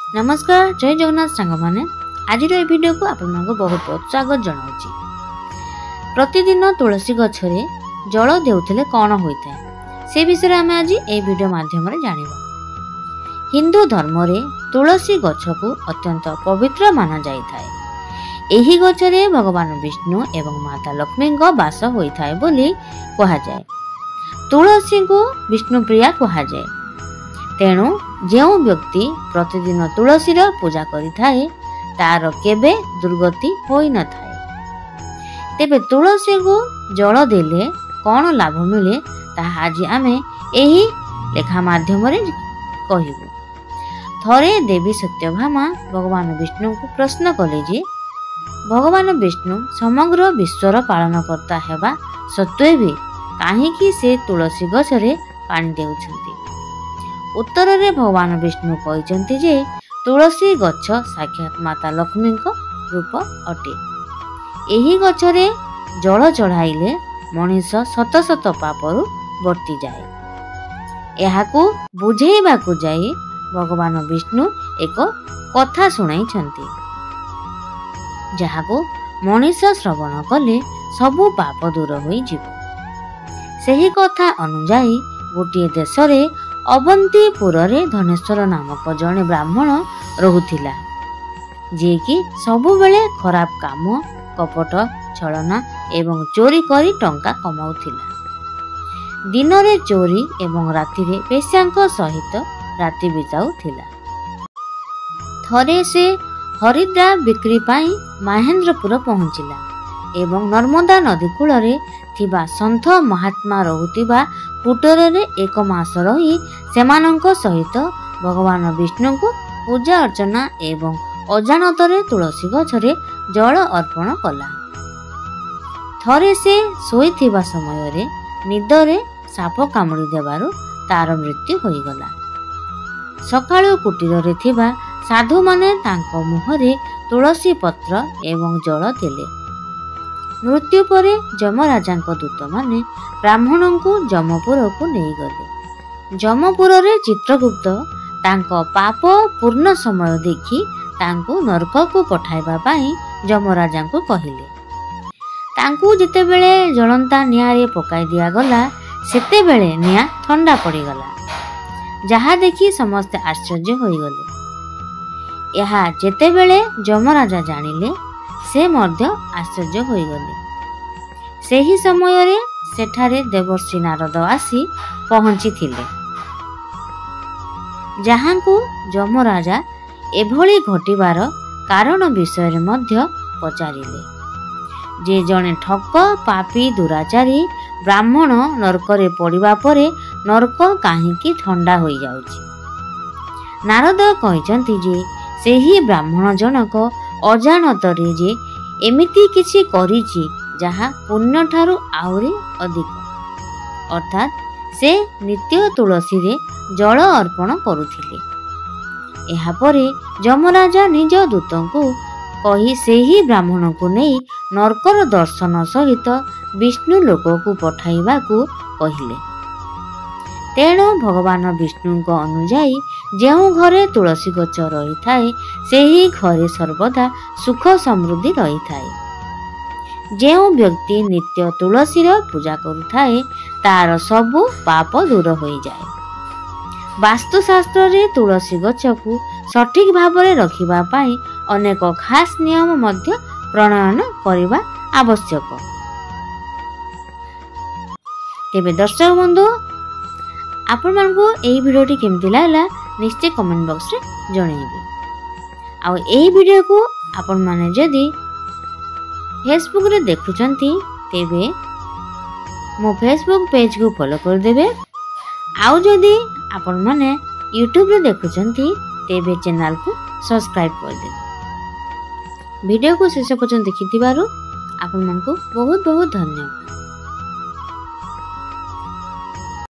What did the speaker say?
नमस्कार, जय जगन्नाथ सांग माने। आज वीडियो को आपण बहुत बहुत स्वागत जनाऊँ। प्रतिदिन तुलसी गछरे जल देउथिले कौन होता है से विषय आम आज ए वीडियो माध्यम जानिबा। हिंदू धर्म रे तुलसी गछ को अत्यंत पवित्र माना जाए। एही गछरे भगवान विष्णु एवं माता लक्ष्मी वास होता है बोली कहा जाए। तुलसी को विष्णु प्रिया कहा जाए। तेणु जो व्यक्ति प्रतिदिन तुलसी पूजा करिथाए तार केबे दुर्गति होई न थाए। तेबे तुलसी को जल देले कौन लाभ मिले ताहा आज आमे एही लेखा माध्यम रे कहिबु। थरे देवी सत्यभामा भगवान विष्णु को प्रश्न कले जे भगवान विष्णु समग्र विश्वर पालनकर्ता हेबा सत्वे भी काहेकि से तुलसी गछरे पानी देउछंती। उत्तर रे भगवान विष्णु कहते जे तुलसी गछ साक्षात माता लक्ष्मी रूप अटे। एही गछरे जल चढ़ाइले मनीष शत शत पापरु वर्ती जाए। एहाकू बुझेइबाकू जाई भगवान विष्णु एक कथा सुनाइछंती जहाकू मनीष श्रवण कले सबु पाप दूर होई जिवो। सेही कथा अनुजाई गोटे देश रे अवंतीपुर रे धनेश्वर नामक जड़े ब्राह्मण रहुथिला जे कि सबु बेले खराब काम कपट छलना एवं चोरी करी टंका कमाउथिला। दिन रे चोरी एवं राति रे पेशांक सहित राति बिताउथिला। थरे से हरिद्रा बिक्री पाई महेंद्रपुर पहुंचिला एवं नर्मदा नदी कूल रे थिबा संत महात्मा रहुथिबा कुटर रे एक मास रही सेमानंक सहित भगवान विष्णु को पूजा अर्चना एवं अजाणतरे तुलसी गछरे जल अर्पण कला। थरे से सोईथिबा समय रे निदरे साप कामुड़ी देबारु तार मृत्यु होईगला। सकाळु कुटीर रे थिबा साधु माने तांको मुहरे तुलसी पत्र एवं जल देले। मृत्यु परे जमराजा दूत माने ब्राह्मण को जमपुर को नहीं गले। जमपुर रे चित्रगुप्त तांको पाप पूर्ण समय देखी तांको नरक को पठाइबा पाई जमराजा को कहिले। तांको जेते बेले जलंता नियारे पकाई दिया गला सेते बेले निया ठंडा पड़ी गला जहा देखी समस्त आश्चर्य होई गले। यहा जेते बेले जमराजा जानिले से मध्य आश्चर्य होई गले। सेही समय रे सेठारे देवर्षि नारद आसी पहुंची थिले जहां को जमराजा एभली घटिबार कारण विषय रे मध्य पचारिले जे जने ठक पापी दुराचारी ब्राह्मण नरक रे पड़िबा परे नरक काहेकि ठंडा होई जाउची। नारद कहिसंती जे सेही ब्राह्मण जनक अजाणतरे जे एमिति किछि करिछि जहा पुण्य ठारू आहुरी अधिक अर्थात से नित्य तुलसी रे जल अर्पण करुथिले। एहा परे जमराजा निज दूतों को कही सेही ब्राह्मण को नहीं नरकर दर्शन सहित विष्णु लोक को पठाइबा को कहिले। तेणु भगवान विष्णु अनुजाई जो घरे तुलसी गछ रही थाए सेही घरे सर्वदा सुख समृद्धि रही थाए। जो व्यक्ति नित्य तुलसी पूजा करुथाए तार सबु पाप दूर हो जाए। वास्तुशास्त्र रे तुलसी गछ को सठिक भाव में रखिबा पाई अनेक खास नियम मध्य प्रणयन करिबा आवश्यक। तेबे दर्शक बंधु आपण मानकु एही वीडियोटी केमति लागला निश्चय कमेंट बॉक्स रे जणैबे। आ एही वीडियो को आपण माने जदी फेसबुक रे देखुचंती तेबे मो फेसबुक पेज को फॉलो कर देबे। आउ जदी आपण माने यूट्यूब रे देखुचंती तेबे चैनल को सब्सक्राइब कर देबे। वीडियो को शेष पर्यंत देखिथिबारु आपण मानकु बहुत बहुत धन्यवाद।